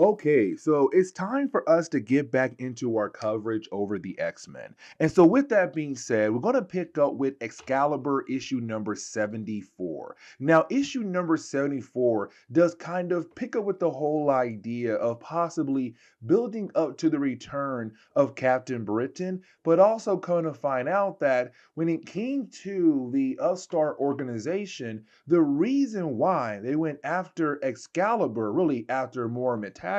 Okay, so it's time for us to get back into our coverage over the X-Men. And so, with that being said, we're going to pick up with Excalibur issue number 74. Now, issue number 74 does kind of pick up with the whole idea of possibly building up to the return of Captain Britain, but also kind of find out that when it came to the Upstart organization, the reason why they went after Excalibur, really after Mormon Taggart,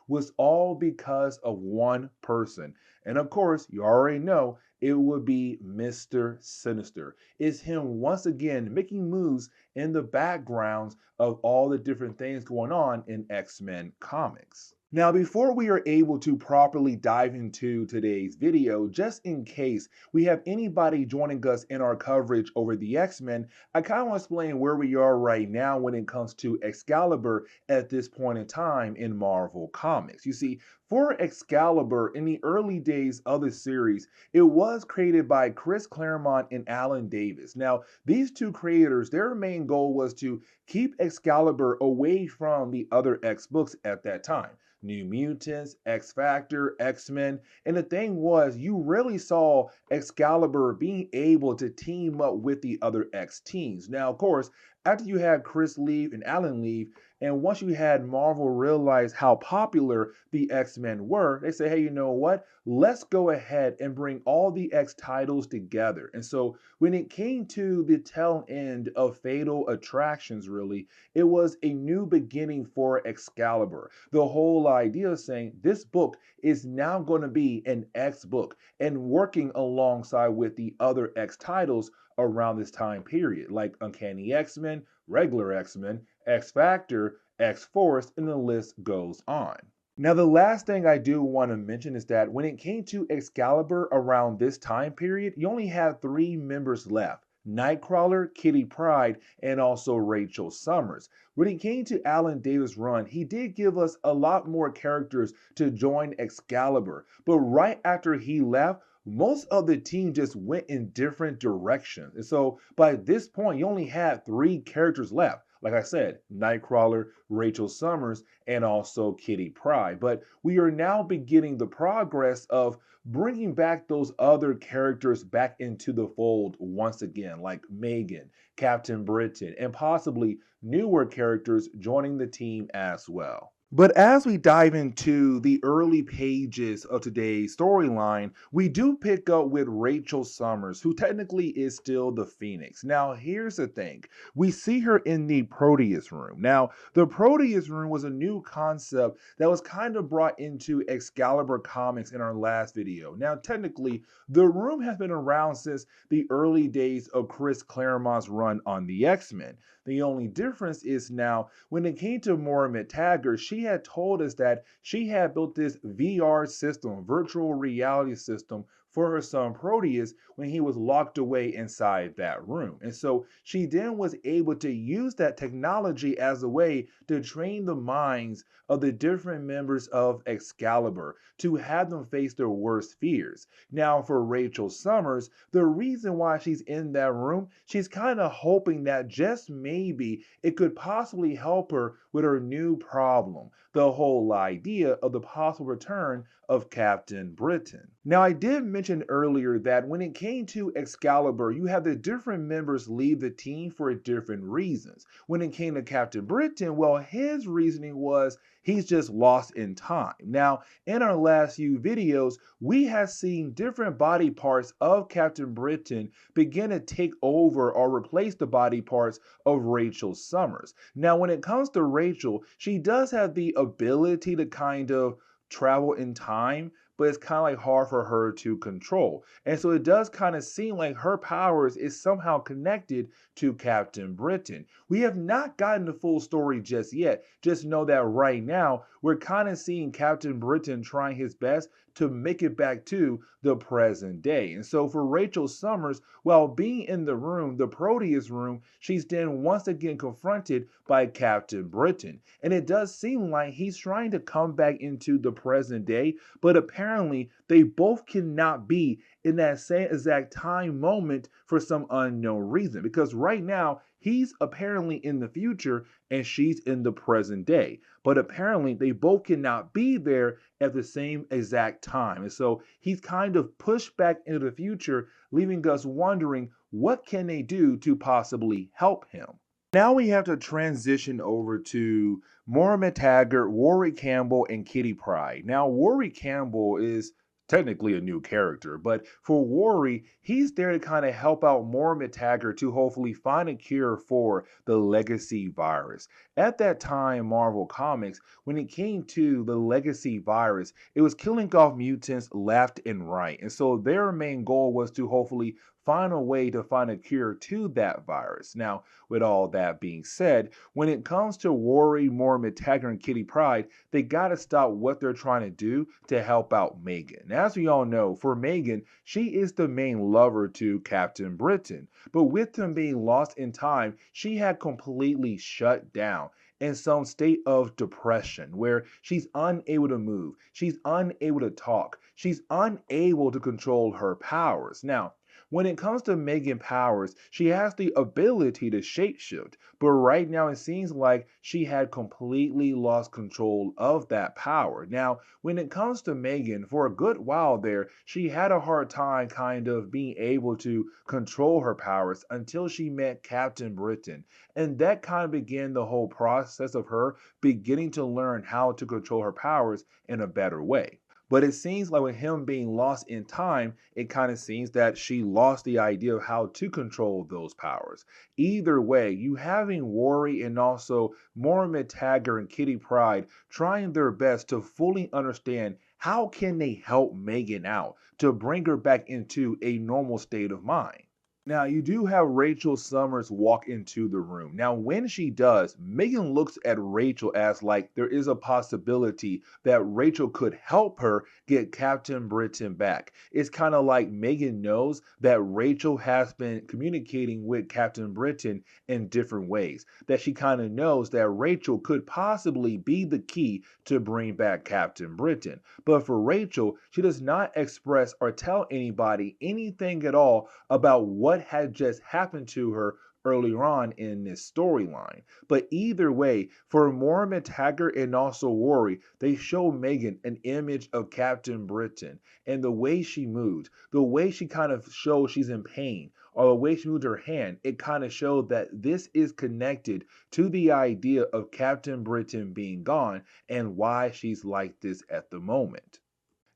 was all because of one person. And of course, you already know it would be Mr. Sinister. It's him once again making moves in the backgrounds of all the different things going on in X-Men comics. Now, before we are able to properly dive into today's video, just in case we have anybody joining us in our coverage over the X-Men, I kind of want to explain where we are right now when it comes to Excalibur at this point in time in Marvel Comics. You see, for Excalibur in the early days of the series, it was created by Chris Claremont and Alan Davis. Now, these two creators, their main goal was to keep Excalibur away from the other X books at that time. New Mutants, X Factor, X-Men. And the thing was, you really saw Excalibur being able to team up with the other X teams. Now, of course, after you had Chris leave and Alan leave, and once you had Marvel realize how popular the X-Men were, they say, hey, you know what? Let's go ahead and bring all the X titles together. And so when it came to the tail end of Fatal Attractions, really, it was a new beginning for Excalibur. The whole idea of saying this book is now going to be an X book and working alongside with the other X titles around this time period, like Uncanny X-Men, regular X-Men, X Factor, X Force, and the list goes on. Now, the last thing I do want to mention is that when it came to Excalibur around this time period, you only had three members left. Nightcrawler, Kitty Pryde, and also Rachel Summers. When it came to Alan Davis' run, he did give us a lot more characters to join Excalibur, but right after he left, most of the team just went in different directions. And so by this point, you only had three characters left. Like I said, Nightcrawler, Rachel Summers, and also Kitty Pryde. But we are now beginning the progress of bringing back those other characters back into the fold once again, like Megan, Captain Britain, and possibly newer characters joining the team as well. But as we dive into the early pages of today's storyline, we do pick up with Rachel Summers, who technically is still the Phoenix. Now, here's the thing. We see her in the Proteus room. Now, the Proteus room was a new concept that was kind of brought into Excalibur comics in our last video. Now, technically, the room has been around since the early days of Chris Claremont's run on the X-Men. The only difference is now, when it came to Moira Taggart, she had told us that she had built this VR system, virtual reality system, for her son Proteus when he was locked away inside that room. And so she then was able to use that technology as a way to train the minds of the different members of Excalibur to have them face their worst fears. Now, for Rachel Summers, the reason why she's in that room, she's kind of hoping that just maybe it could possibly help her with her new problem, the whole idea of the possible return of Captain Britain. Now, I did mention earlier that when it came to Excalibur, you have the different members leave the team for different reasons. When it came to Captain Britain, well, his reasoning was he's just lost in time. Now, in our last few videos, we have seen different body parts of Captain Britain begin to take over or replace the body parts of Rachel Summers. Now, when it comes to Rachel, she does have the ability to kind of travel in time, but it's kind of like hard for her to control. And so it does kind of seem like her powers is somehow connected to Captain Britain. We have not gotten the full story just yet. Just know that right now we're kind of seeing Captain Britain trying his best to make it back to the present day. And so for Rachel Summers, while being in the room, the Proteus room, she's then once again confronted by Captain Britain. And it does seem like he's trying to come back into the present day, but apparently they both cannot be in that same exact time moment for some unknown reason. Because right now, he's apparently in the future and she's in the present day. But apparently, they both cannot be there at the same exact time. And so he's kind of pushed back into the future, leaving us wondering what can they do to possibly help him. Now we have to transition over to Moira Taggart, Warwick Campbell, and Kitty Pryde. Now, Warwick Campbell is technically a new character, but for Warwick, he's there to kind of help out Moira Taggart to hopefully find a cure for the legacy virus. At that time, Marvel Comics, when it came to the legacy virus, it was killing off mutants left and right. And so their main goal was to hopefully find a way to find a cure to that virus. Now, with all that being said, when it comes to Worry, Mormon, Taggart, and Kitty Pryde, they gotta stop what they're trying to do to help out Megan. As we all know, for Megan, she is the main lover to Captain Britain. But with them being lost in time, she had completely shut down in some state of depression where she's unable to move, she's unable to talk, she's unable to control her powers. Now, when it comes to Megan Powers, she has the ability to shapeshift, but right now it seems like she had completely lost control of that power. Now, when it comes to Megan, for a good while there, she had a hard time kind of being able to control her powers until she met Captain Britain. And that kind of began the whole process of her beginning to learn how to control her powers in a better way. But it seems like with him being lost in time, it kind of seems that she lost the idea of how to control those powers. Either way, you having Worry and also Moira Taggart and Kitty Pryde trying their best to fully understand how can they help Megan out to bring her back into a normal state of mind. Now, you do have Rachel Summers walk into the room. Now, when she does, Megan looks at Rachel as like there is a possibility that Rachel could help her get Captain Britain back. It's kind of like Megan knows that Rachel has been communicating with Captain Britain in different ways, that she kind of knows that Rachel could possibly be the key to bring back Captain Britain. But for Rachel, she does not express or tell anybody anything at all about what had just happened to her earlier on in this storyline. But either way, for Moira Taggart and also Worry, they show Megan an image of Captain Britain and the way she moved, the way she kind of shows she's in pain, or the way she moved her hand, it kind of showed that this is connected to the idea of Captain Britain being gone and why she's like this at the moment.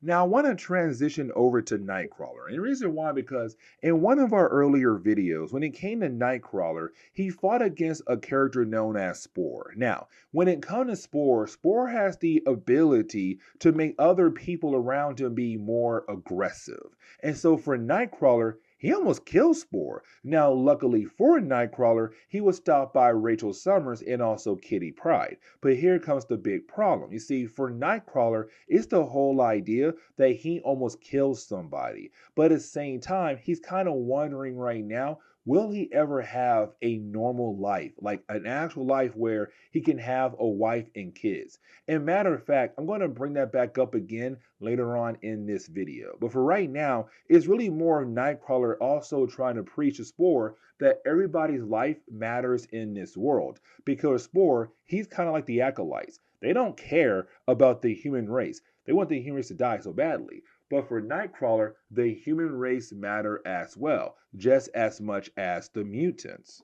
Now, I want to transition over to Nightcrawler. And the reason why, because in one of our earlier videos, when it came to Nightcrawler, he fought against a character known as Spore. Now, when it comes to Spore, Spore has the ability to make other people around him be more aggressive. And so for Nightcrawler, he almost killed Spore. Now, luckily for Nightcrawler, he was stopped by Rachel Summers and also Kitty Pryde. But here comes the big problem. You see, for Nightcrawler, it's the whole idea that he almost kills somebody. But at the same time, he's kind of wondering right now, will he ever have a normal life, like an actual life where he can have a wife and kids? And matter of fact, I'm going to bring that back up again later on in this video. But for right now, it's really more of Nightcrawler also trying to preach to Spore that everybody's life matters in this world. Because Spore, he's kind of like the acolytes. They don't care about the human race. They want the human race to die so badly. But for Nightcrawler, the human race matter as well, just as much as the mutants.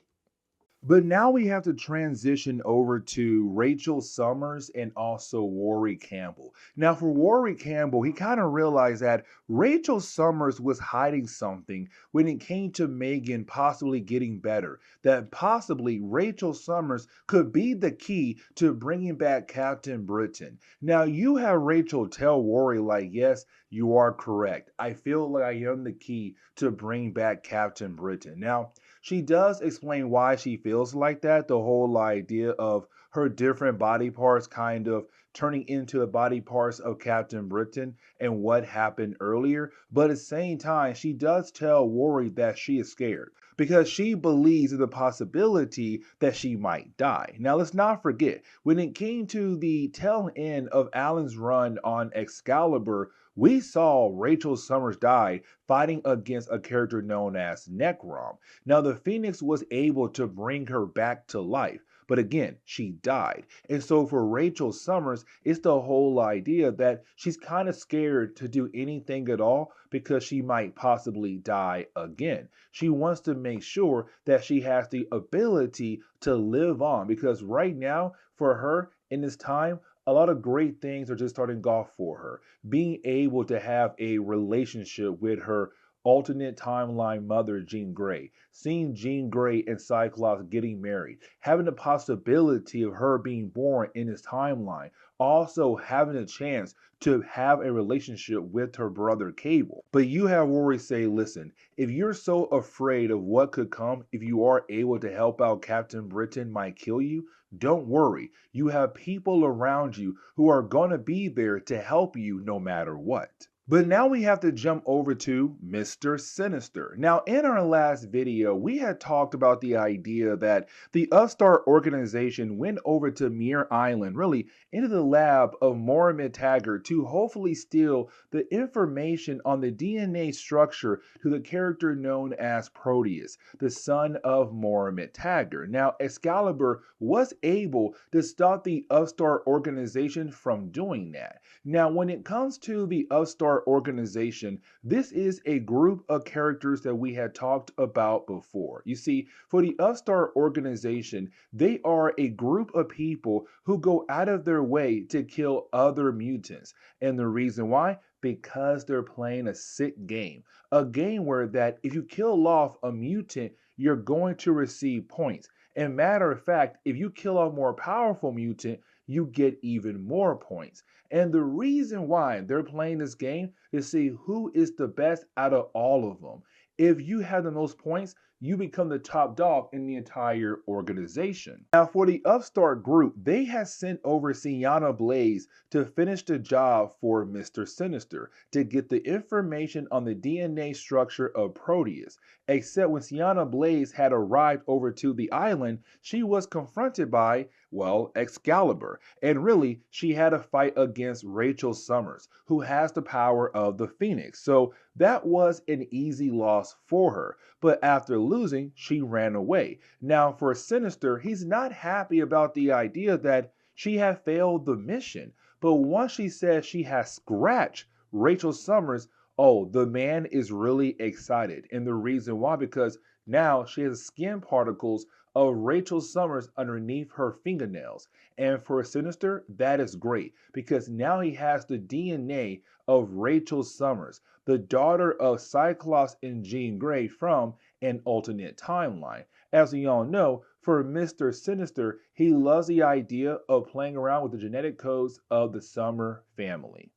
But now we have to transition over to Rachel Summers and also Warwick Campbell. Now, for Warwick Campbell, he kind of realized that Rachel Summers was hiding something when it came to Megan possibly getting better. That possibly Rachel Summers could be the key to bringing back Captain Britain. Now, you have Rachel tell Warwick, like, yes, you are correct. I feel like I am the key to bring back Captain Britain. Now, she does explain why she feels like that, the whole idea of her different body parts kind of turning into the body parts of Captain Britain and what happened earlier. But at the same time, she does tell Worry that she is scared. because she believes in the possibility that she might die. Now, let's not forget, when it came to the tail end of Alan's run on Excalibur, we saw Rachel Summers die fighting against a character known as Necrom. Now, the Phoenix was able to bring her back to life. But again, she died. And so for Rachel Summers, it's the whole idea that she's kind of scared to do anything at all because she might possibly die again. She wants to make sure that she has the ability to live on because right now, for her in this time, a lot of great things are just starting off for her. Being able to have a relationship with her alternate timeline mother, Jean Grey, seeing Jean Grey and Cyclops getting married, having the possibility of her being born in this timeline, also having a chance to have a relationship with her brother Cable. But you have Rory say, listen, if you're so afraid of what could come if you are able to help out Captain Britain might kill you, don't worry. You have people around you who are going to be there to help you no matter what. But now we have to jump over to Mr. Sinister. Now, in our last video, we had talked about the idea that the Upstart organization went over to Muir Island, really into the lab of Mohamed Taggart to hopefully steal the information on the DNA structure to the character known as Proteus, the son of Mohamed Taggart. Now, Excalibur was able to stop the Upstart organization from doing that. Now, when it comes to the Upstart organization, this is a group of characters that we had talked about before. You see, for the Upstart organization, they are a group of people who go out of their way to kill other mutants. And the reason why? Because they're playing a sick game. A game where that if you kill off a mutant, you're going to receive points. And matter of fact, if you kill a more powerful mutant, you get even more points. And the reason why they're playing this game is to see who is the best out of all of them. If you have the most points, you become the top dog in the entire organization. Now, for the Upstart group, they had sent over Sienna Blaze to finish the job for Mr. Sinister to get the information on the DNA structure of Proteus. Except when Sienna Blaze had arrived over to the island, she was confronted by, well, Excalibur. And really, she had a fight against Rachel Summers, who has the power of the Phoenix. So that was an easy loss for her. But after losing, she ran away. Now, for Sinister, he's not happy about the idea that she had failed the mission. But once she says she has scratched Rachel Summers, oh, the man is really excited. And the reason why, because now she has skin particles of Rachel Summers underneath her fingernails. And for Sinister, that is great because now he has the DNA of Rachel Summers, the daughter of Cyclops and Jean Grey from an alternate timeline. As we all know, for Mr. Sinister, he loves the idea of playing around with the genetic codes of the Summer family.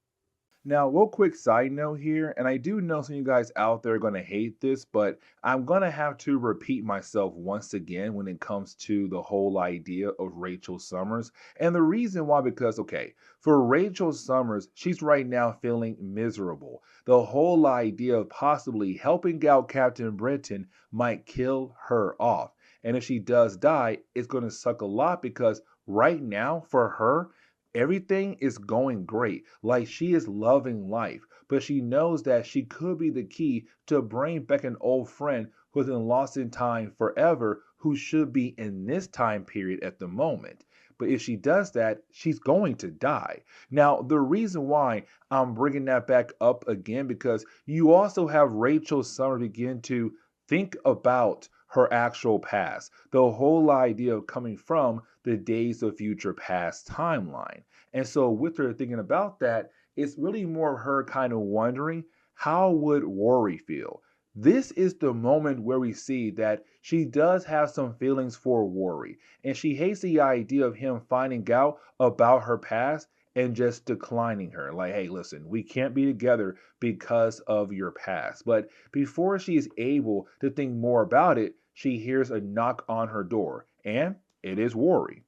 Now, real quick side note here, and I do know some of you guys out there are going to hate this, but I'm going to have to repeat myself once again when it comes to the whole idea of Rachel Summers. And the reason why, because, okay, for Rachel Summers, she's right now feeling miserable. The whole idea of possibly helping out Captain Britain might kill her off. And if she does die, it's going to suck a lot because right now, for her, everything is going great. Like she is loving life, but she knows that she could be the key to bring back an old friend who's been lost in time forever, who should be in this time period at the moment. But if she does that, she's going to die. Now, the reason why I'm bringing that back up again, because you also have Rachel Summers begin to think about her actual past. The whole idea of coming from the Days of Future Past timeline. And so with her thinking about that, it's really more of her kind of wondering, how would Rory feel? This is the moment where we see that she does have some feelings for Rory, and she hates the idea of him finding out about her past and just declining her. Like, hey, listen, we can't be together because of your past. But before she is able to think more about it, she hears a knock on her door, and it is Rory.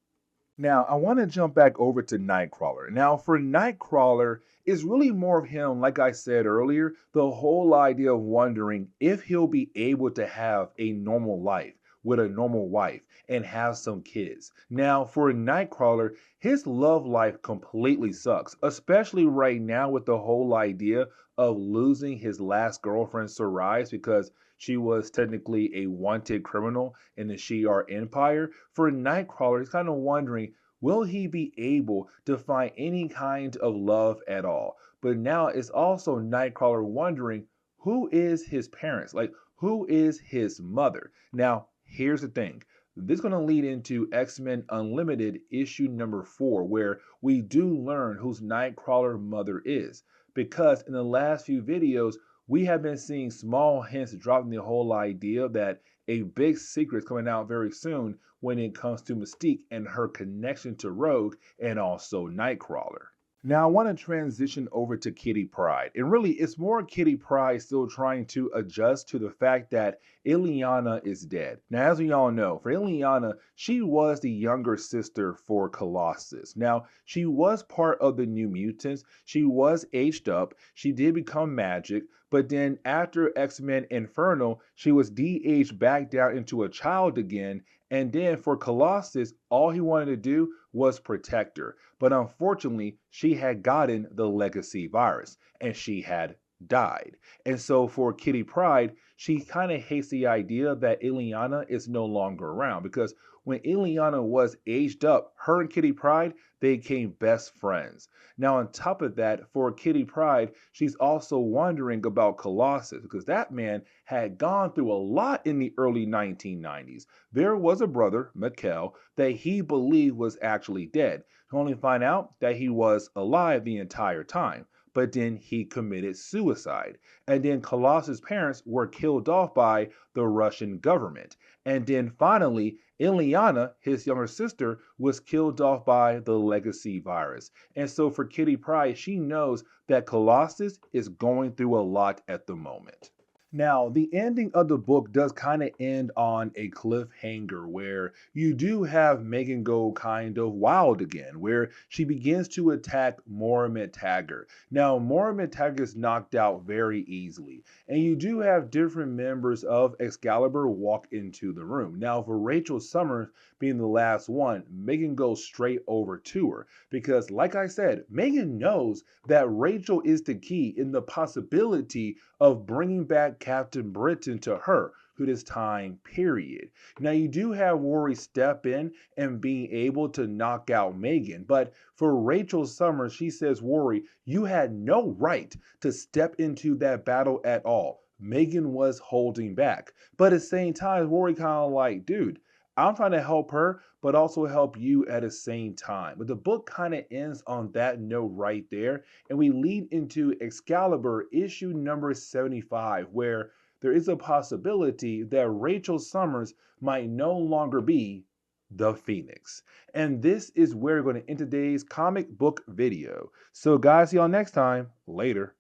Now, I want to jump back over to Nightcrawler. Now, for Nightcrawler, it's really more of him, like I said earlier, the whole idea of wondering if he'll be able to have a normal life with a normal wife and have some kids. Now, for Nightcrawler, his love life completely sucks, especially right now with the whole idea of losing his last girlfriend, Sarai, because she was technically a wanted criminal in the Shi'ar Empire. For Nightcrawler, he's kind of wondering, will he be able to find any kind of love at all? But now it's also Nightcrawler wondering, who is his parents? Like, who is his mother? Now, here's the thing. This is going to lead into X-Men Unlimited issue number 4, where we do learn whose Nightcrawler mother is. Because in the last few videos, we have been seeing small hints dropping the whole idea that a big secret is coming out very soon when it comes to Mystique and her connection to Rogue and also Nightcrawler. Now, I want to transition over to Kitty Pryde. And really, it's more Kitty Pryde still trying to adjust to the fact that Illyana is dead. Now, as we all know, for Illyana, she was the younger sister for Colossus. Now, she was part of the New Mutants. She was aged up. She did become magic. But then after X-Men Inferno, she was de-aged back down into a child again. And then for Colossus, all he wanted to do was protect her. But unfortunately, she had gotten the legacy virus and she had died. And so for Kitty Pryde, she kind of hates the idea that Illyana is no longer around because when Illyana was aged up, her and Kitty Pryde, they became best friends. Now, on top of that, for Kitty Pryde, she's also wondering about Colossus because that man had gone through a lot in the early 1990s. There was a brother, Mikkel, that he believed was actually dead. To only find out that he was alive the entire time. But then he committed suicide. And then Colossus' parents were killed off by the Russian government. And then finally, Illyana, his younger sister, was killed off by the legacy virus. And so for Kitty Pryde, she knows that Colossus is going through a lot at the moment. Now, the ending of the book does kind of end on a cliffhanger where you do have Megan go kind of wild again, where she begins to attack Moira Taggart. Now, Moira Taggart is knocked out very easily, and you do have different members of Excalibur walk into the room. Now, for Rachel Summers being the last one, Megan goes straight over to her because, like I said, Megan knows that Rachel is the key in the possibility of bringing back Captain Britain to her through this time period. Now, you do have Rory step in and being able to knock out Megan, but for Rachel Summers, she says, Rory, you had no right to step into that battle at all. Megan was holding back. But at the same time, Rory kind of like, dude, I'm trying to help her, but also help you at the same time. But the book kind of ends on that note right there. And we lead into Excalibur issue number 75, where there is a possibility that Rachel Summers might no longer be the Phoenix. And this is where we're going to end today's comic book video. So guys, see y'all next time. Later.